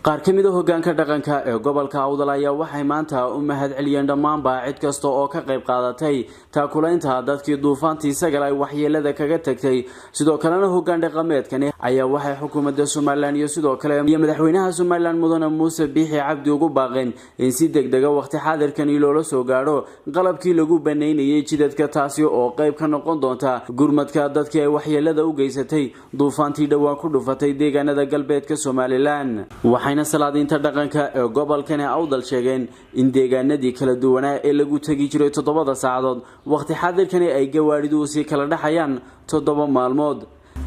qaar kamid ah hoggaanka dhaqanka ee gobolka Awdal ayaa waxay maanta u mahad celiyeen dhammaanba cid kasta oo ka qayb qaadatay taakulaynta dadkii duufaantii sagal ay waxyeelada kaga tagtay sidoo kalena hoggaan dhaqameedkani ayaa waxay xukuumadda Soomaaliland iyo sidoo kale madaxweynaha Soomaaliland Mudane Muuse Biixi Cabdi ugu baaqeen in si degdeg ah waqti xaadirkan loola soo gaaro qalabkii lagu baneynayay jidadka taasi oo qayb ka noqon doonta gurmadka dadkii ay waxyeelada u geysatay duufaantii dhawaan ku dhufatay deegaanada galbeedka Soomaaliland waxayna salaadiinta dhaqanka ee gobolkan Awdal sheegeen in deegaanadii kala duwanaa ee lagu tagi jiray 7 saacadood waqti xaadirkan ay gawaaridu si kala dhaxayaan 7 maalmood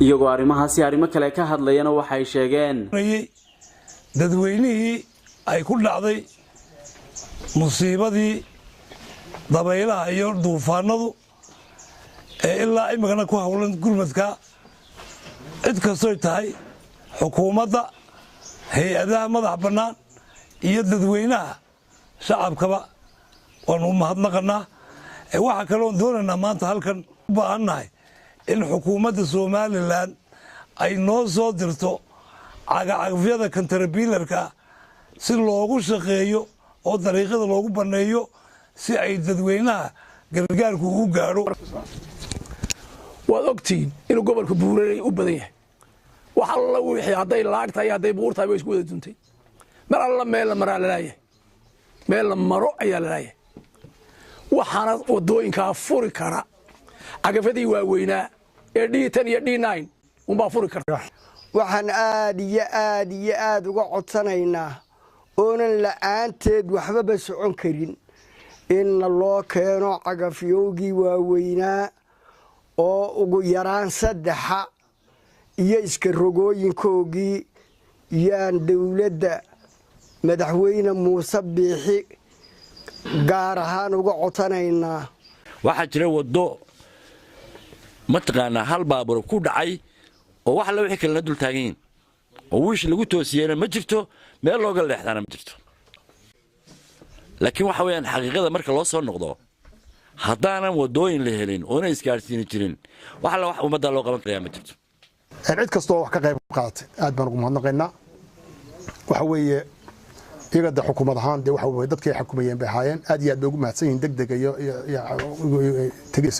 iyagoo arrimahaasi arrimo kale ka hadlayana waxay sheegeen dadweynihii ay ku dhacday musiibadii dabaylaha iyo duufaanadu ee ilaa imagana ku hawlan gurmadka cid kastoo tahay xukuumadda hay-adaha madax bannaan iyo dadweynaha shacabkaba waanu mahadnaqanaa waxa kale oo doonaynaa maanta halkan u baahannahay in xukuumadda Soomaaliland ay noo soo dirto cagafyada kantarbiilarka si loogu shaqeeyo oo dariiqada loogu baneeyo si ay dadweynaha gargaarku u gaaro waad ogtiin inuu gobolka buureey u badan yahay waxa la wixii haday laagtay haday buurtay way isku wada duntay mar alla meel la maraa laayahay meel la maro ayaa laayahay waxaana wadooyinka furi kara cagafadii waaweynaa ee D10 iyo D9 uma furi karta waxaan aad uga codsanaynaa oonan la'aanteed waxba socon karin in loo keeno cagafyowgii waaweynaa oo ugu yaraan 3 iyo iska rogooyinkoogii yaan dawladda madaxweyne Muuse Biixi gaar ahaan uga codsanaynaa waxa jira wado mataqaana hal baabuur ku dhacay oo wax la wixii kala dul taageen oo wiish lagu toosiyay ma jirto meel looga leexdana ma jirto laakiin waxa weeyaan xaqiiqada marka loo soo noqdo haddaanan wadooyin la helin oo ay isgaarsiin jirin wax la wax umada loo qaban karaa ma jirto cid kastoo wax ka qayb qaatay aad baan ugu mahadnaqaynaa waxa weeye iyaga xukuumad ahaan waxa weeye dadkii ay xukumayeen bay ahaayeen aad iyo aad bay ugu mahadsan yihiin degdeg iyo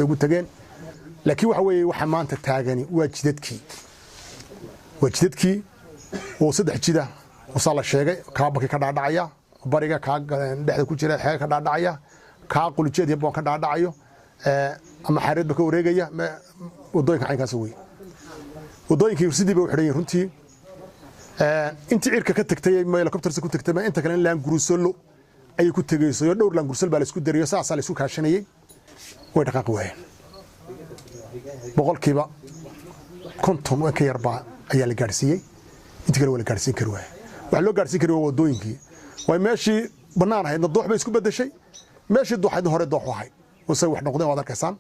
ugu tageen laakiin waxa weeye waxa maanta taagani waa jidadkii oo 3 jida oo sala sheegay kaabaki ka dhaadhacaya bariga ka dhexda ku jira xeer ka dhaadhacaya ka quljeed boon ka dhaadhacayo ama xareedba ka wareegaya wadooyinka caynkaas weey wadooyinkii sidii bay u xidhan runtii intii cirka ka tagtay ma helicopterka ku tagtay inta kale laan gurusolo ay ku tagayso iyo dhowr laan gurusol baa la isku dariyo saas la isku kaashanayay way dhaqaaq waayeen boqolkiiba konton oo ka yarba ayaa la gaarsiiyay inta kale wala gaarsiin karo waxa loo gaarsiin karo wadooyinkii way meeshii banaan ahayd doox bay isku bedeshay meeshii dooxayd hore doox wahay oo say wax noqdeen wada arkaysan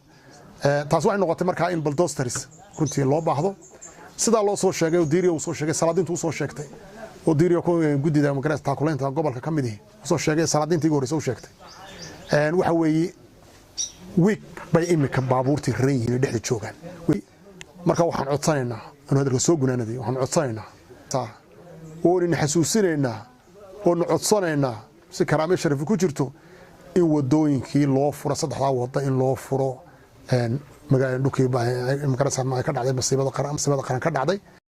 taas waxay noqotay markaa in bulldozers runtii loo baahdo sida loo soo sheegay oo diiriyo soo sheegay salaadintu soo sheegtay oo diiriyo ku gudida magarasta taakulaynta gobolka kamid soo sheegay salaadintii hore soo sheegtay waxa weeye week bay imika baabuurtii reeyay dhexda joogan marka waxaan codsanaynaa inuu hadalka soo gunaanaday waxaan codsanaynaa oo in xasuusinaynaa oo codsanaynaa si karaame sharaf ku jirto in wadooyinkii loo furo 3 wada in loo furo magaalada dhulkii baa magarasa ma ka dhacday masiibada qaran ka dhacday